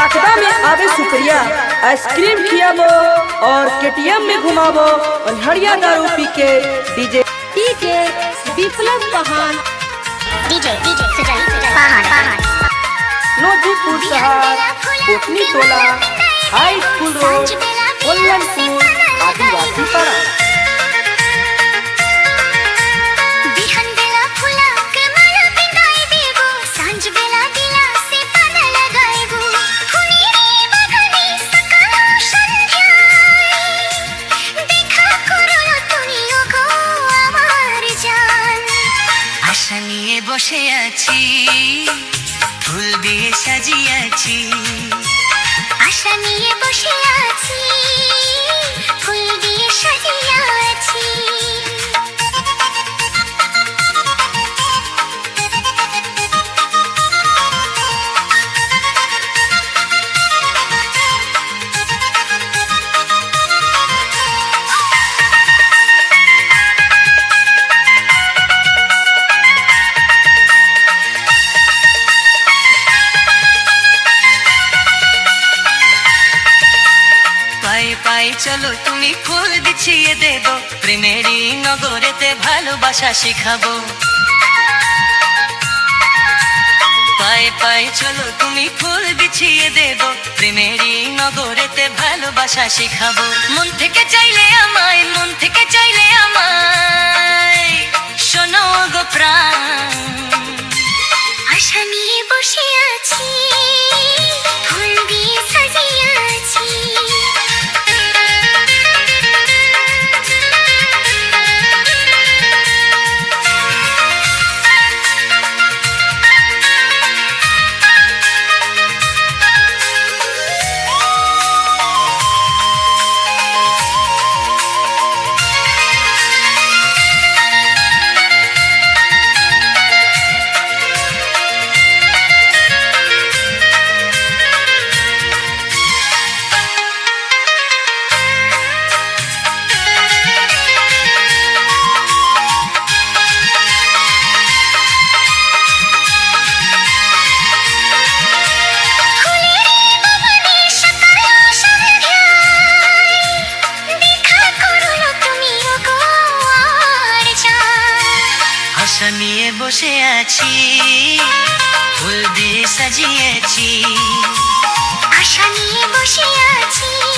चाकदा में आवे सुप्रिया, आइसक्रीम खियाबो और केटीएम में घुमाबो और हरिया दारू पी के डीजे विप्लव पहाड़ डीजे पहाड़ नोजीपुर शहर, कोटनी टोला, हाई स्कूल रोड, कोल्लनपुर, आदिवासी पाड़ा। বসে আছি ফুল দিয়ে সাজিয়েছি আশা নিয়ে বসে আছি ফুল দিয়ে সাজিয়েছি চলো তুমি ফুল বিছিয়ে দেব প্রেমেরই নগরেতে ভালোবাসা শিখাবো পায়ে পায়ে চলো তুমি ফুল বিছিয়ে দেব প্রেমেরই নগরেতে ভালোবাসা শিখাবো মন থেকে চাইলে আমায় শোনো গো প্রাণ আশা নিয়ে বসে আছি ফুল দিয়ে সাজিয়েছি নিয়ে বসে আছি ফুল দিয়ে সাজিয়েছি আশা নিয়ে বসে আছি